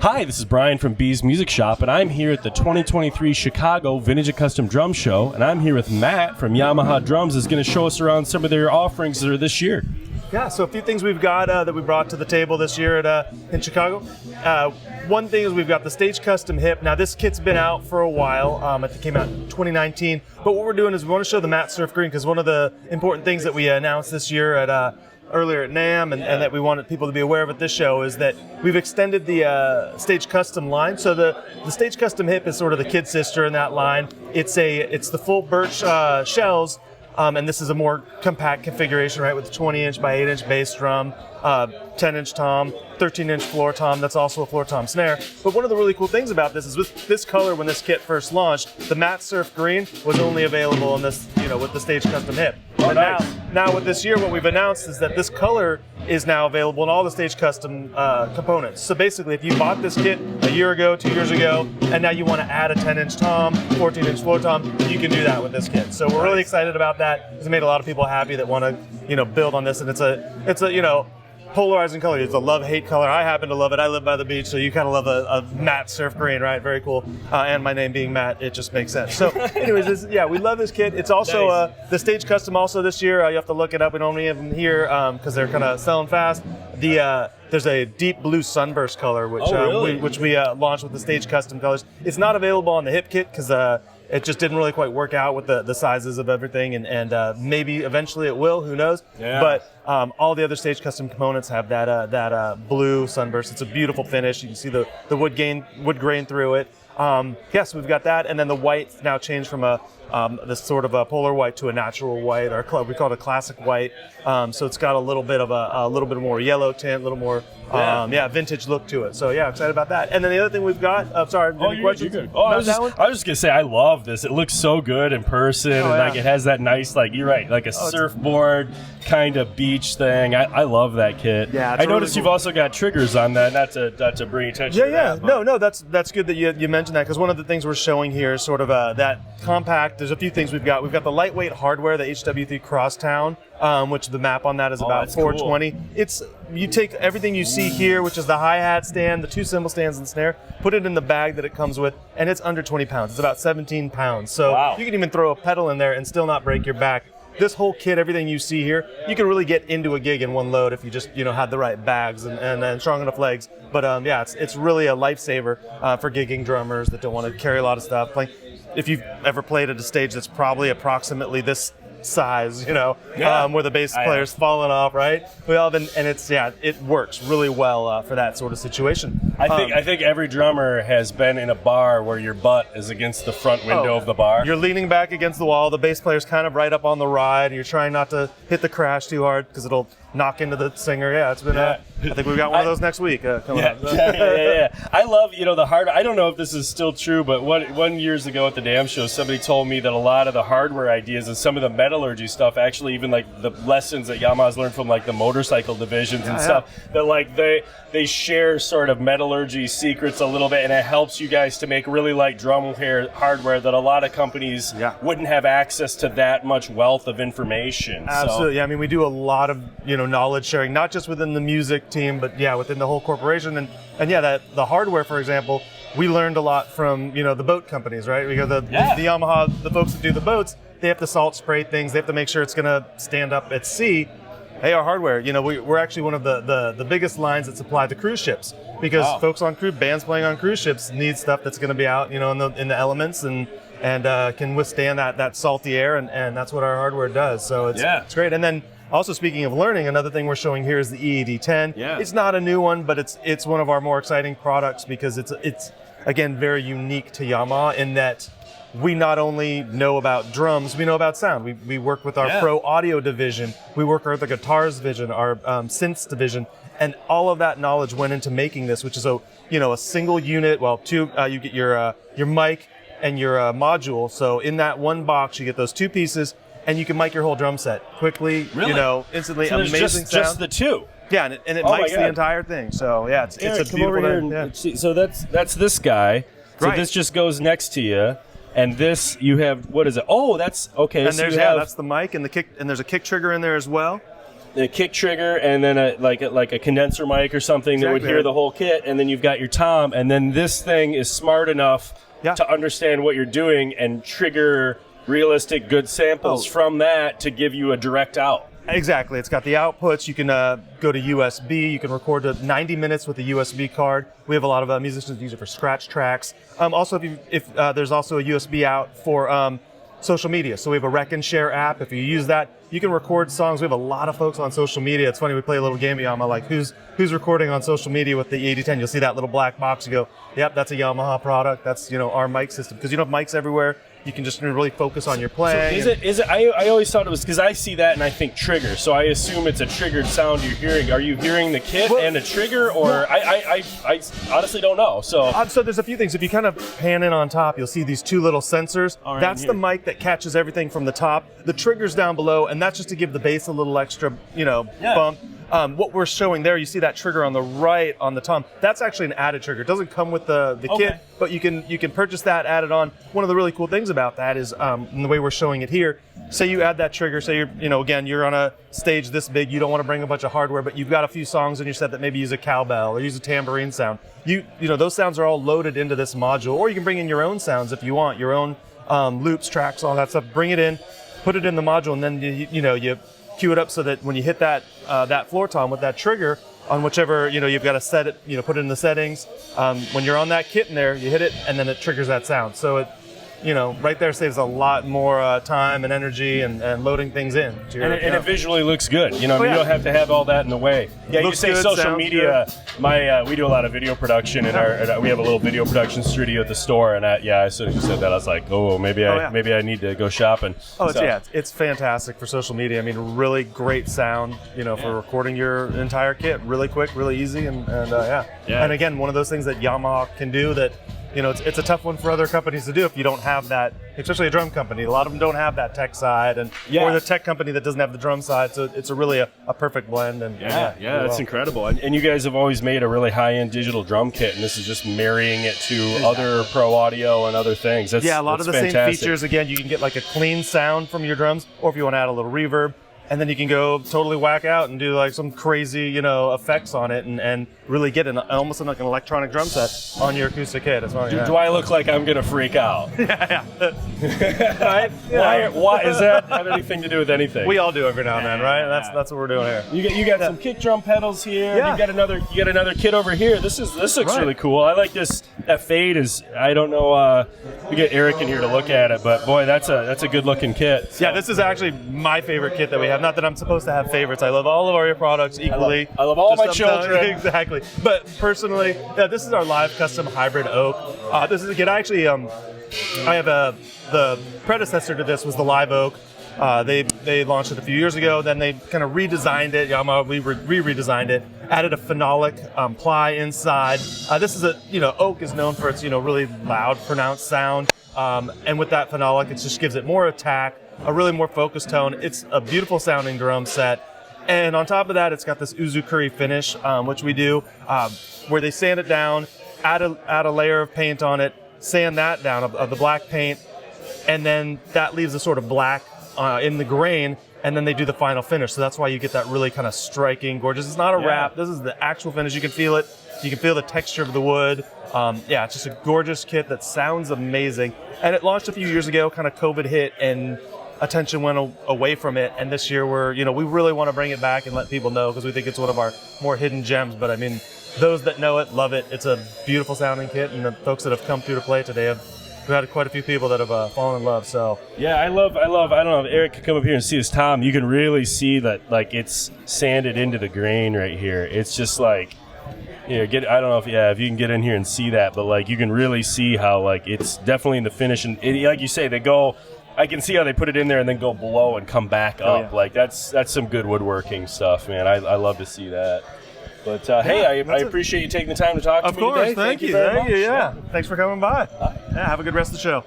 Hi, this is Brian from B's Music Shop, and I'm here at the 2023 Chicago Vintage and Custom Drum Show, and I'm here with Matt from Yamaha Drums, who's going to show us around some of their offerings that are this year. Yeah, so a few things we've got that we brought to the table this year in Chicago. One thing is we've got the Stage Custom Hip. Now this kit's been out for a while. I think it came out in 2019. But what we're doing is we want to show the matte surf green, because one of the important things that we announced this year earlier at NAMM and that we wanted people to be aware of at this show is that we've extended the Stage Custom line. So the Stage Custom Hip is sort of the kid sister in that line. It's the full birch shells. And this is a more compact configuration, right, with a 20-inch by 8-inch bass drum, 10-inch tom, 13-inch floor tom. That's also a floor tom snare. But one of the really cool things about this is with this color, when this kit first launched, the matte surf green was only available in this, with the Stage Custom Hip. Oh, and nice. now with this year, what we've announced is that this color is now available in all the Stage Custom components. So basically, if you bought this kit a year ago, 2 years ago, and now you want to add a 10-inch tom, 14-inch floor tom, you can do that with this kit. So we're really excited about that. It's made a lot of people happy that want to, build on this, and it's a polarizing color. It's a love-hate color. I happen to love it. I live by the beach, so you kind of love a matte surf green, right? Very cool. And my name being Matt, it just makes sense. So anyways, we love this kit. It's also nice. The Stage Custom also this year. You have to look it up. We don't have them here because they're kind of selling fast. There's a deep blue sunburst color, which we launched with the Stage Custom colors. It's not available on the hip kit because it just didn't really quite work out with the sizes of everything, and maybe eventually it will. Who knows? Yeah. But all the other Stage Custom components have that blue sunburst. It's a beautiful finish. You can see the wood grain through it. Yes, we've got that, and then the white now changed from this sort of a polar white to a natural white, or we call it a classic white. So it's got a little bit of a little bit more yellow tint, a little more vintage look to it. So excited about that. And then the other thing we've got, any questions? You're good. I was just gonna say I love this. It looks so good in person, and it has that nice, you're right, like a surfboard kind of beach thing. I love that kit. Yeah, I noticed you've also got triggers on that. Not to bring attention. to that, No, that's good that you mentioned that, because one of the things we're showing here is sort of that compact. There's a few things we've got. We've got the lightweight hardware, the HW3 Crosstown, which the map on that is about 420. Cool. You take everything you see here, which is the hi-hat stand, the two cymbal stands and snare, put it in the bag that it comes with, and it's under 20 pounds. It's about 17 pounds. So you can even throw a pedal in there and still not break your back. This whole kit, everything you see here, you can really get into a gig in one load if you just had the right bags and strong enough legs. But it's really a lifesaver for gigging drummers that don't want to carry a lot of stuff. Like if you've ever played at a stage that's probably approximately this size, where the bass player's falling off, right? It works really well for that sort of situation. I think every drummer has been in a bar where your butt is against the front window of the bar. You're leaning back against the wall, the bass player's kind of right up on the ride, and you're trying not to hit the crash too hard because it'll knock into the singer. It's been I think we've got one of those next week coming up. I love, the hard. I don't know if this is still true, but one years ago at the NAMM show, somebody told me that a lot of the hardware ideas and some of the metallurgy stuff, actually even the lessons that Yamaha's learned from the motorcycle divisions and stuff, that they share sort of metallurgy secrets a little bit, and it helps you guys to make really light drum hardware that a lot of companies wouldn't have access to that much wealth of information. Absolutely. I mean, we do a lot of knowledge sharing, not just within the music team, but within the whole corporation. And the hardware, for example, we learned a lot from the boat companies, right? Because the Yamaha, the folks that do the boats, they have to salt spray things. They have to make sure it's going to stand up at sea. Hey, our hardware, we're actually one of the biggest lines that supply the cruise ships, because folks on bands playing on cruise ships need stuff that's going to be out, in the elements and can withstand that salty air, and that's what our hardware does. So it's great. And then also, speaking of learning, another thing we're showing here is the EAD10. It's not a new one, but it's one of our more exciting products because it's again very unique to Yamaha in that we not only know about drums, we know about sound. We work with our pro audio division, we work with the guitars division, our synths division, and all of that knowledge went into making this, which is a single unit. Well, two. You get your mic and your module. So in that one box, you get those two pieces. And you can mic your whole drum set quickly, instantly. So amazing sound. Just the two. Yeah, and it mics the entire thing. So it's a beautiful thing. So that's this guy. So this just goes next to you, and this you have. What is it? Oh, that's okay. And so there's that's the mic and the kick, and there's a kick trigger in there as well. a kick trigger, and then a condenser mic or something that would hear the whole kit, and then you've got your tom, and then this thing is smart enough to understand what you're doing and trigger realistic good samples from that to give you a direct out. Exactly. It's got the outputs. You can go to USB. You can record to 90 minutes with a USB card. We have a lot of musicians use it for scratch tracks. Also, if there's also a USB out for social media. So we have a Rec and Share app. If you use that, you can record songs. We have a lot of folks on social media. It's funny, we play a little game of Yamaha, like who's recording on social media with the 8010. You'll see that little black box. You go, yep, that's a Yamaha product. That's, our mic system. Because you don't have mics everywhere. You can just really focus on your playing. So is it? I always thought it was, because I see that and I think trigger. So I assume it's a triggered sound you're hearing. Are you hearing the kit and a trigger, or I honestly don't know. So there's a few things. If you kind of pan in on top, you'll see these two little sensors. That's the mic that catches everything from the top. The trigger's down below, and that's just to give the bass a little extra, bump. What we're showing there, you see that trigger on the right on the tom. That's actually an added trigger. It doesn't come with the kit, but you can purchase that, add it on. One of the really cool things about that is, in the way we're showing it here, say you add that trigger, say you're on a stage this big, you don't want to bring a bunch of hardware, but you've got a few songs in your set that maybe use a cowbell or use a tambourine sound. Those sounds are all loaded into this module, or you can bring in your own sounds if you want, your own loops, tracks, all that stuff. Bring it in, put it in the module, and then you cue it up so that when you hit that floor tom with that trigger on whichever, you've got to set it, put it in the settings. When you're on that kit in there, you hit it and then it triggers that sound. So it, right there saves a lot more time and energy and loading things in. And it visually looks good. You don't have to have all that in the way. Yeah, you say good, social media. Good. We do a lot of video production, and we have a little video production studio at the store. And as soon as you said that, I was like, maybe I need to go shopping. It's fantastic for social media. I mean, really great sound, for recording your entire kit. Really quick, really easy, and And again, one of those things that Yamaha can do that. It's a tough one for other companies to do if you don't have that, especially a drum company. A lot of them don't have that tech side, or the tech company that doesn't have the drum side. So it's really a perfect blend. And that's incredible. And you guys have always made a really high-end digital drum kit, and this is just marrying it to other pro audio and other things. A lot of the fantastic. Same features. Again, you can get like a clean sound from your drums, or if you want to add a little reverb. And then you can go totally whack out and do like some crazy, effects on it and really get almost like an electronic drum set on your acoustic kit. That's funny. Do I look like I'm going to freak out? Right? Why does that have anything to do with anything? We all do every now and then, right? That's what we're doing here. You got some kick drum pedals here. You got another kit over here. This looks really cool. I like this. That fade is, I don't know. We get Eric in here to look at it, but boy, that's a good looking kit. So. Yeah, this is actually my favorite kit that we have. Not that I'm supposed to have favorites. I love all of our products equally. I love all my children. Exactly. But personally, this is our live custom hybrid oak. This is a kit. Actually, I have the predecessor to this was the live oak. They launched it a few years ago. Then they kind of redesigned it. Yamaha redesigned it. Added a phenolic ply inside. This is oak is known for its really loud, pronounced sound. And with that phenolic, it just gives it more attack, a really more focused tone. It's a beautiful sounding drum set. And on top of that, it's got this uzukuri finish, which we do, where they sand it down, add a layer of paint on it, sand that down of the black paint, and then that leaves a sort of black in the grain, and then they do the final finish. So that's why you get that really kind of striking, gorgeous. It's not a wrap. This is the actual finish. You can feel it. You can feel the texture of the wood. It's just a gorgeous kit that sounds amazing. And it launched a few years ago, kind of COVID hit, and attention went away from it. And this year we really want to bring it back and let people know because we think it's one of our more hidden gems. But I mean, those that know it, love it. It's a beautiful sounding kit, and the folks that have come through to play today we've had quite a few people that have fallen in love. So I love. I don't know if Eric could come up here and see his tom. You can really see that like it's sanded into the grain right here. It's just like. I don't know if you can get in here and see that, but like you can really see how like it's definitely in the finish, and like you say, I can see how they put it in there and then go below and come back up. Like that's some good woodworking stuff, man. I love to see that. But hey, I appreciate you taking the time to talk to me today. Of course, thank you. Very much. Yeah, thanks for coming by. Have a good rest of the show.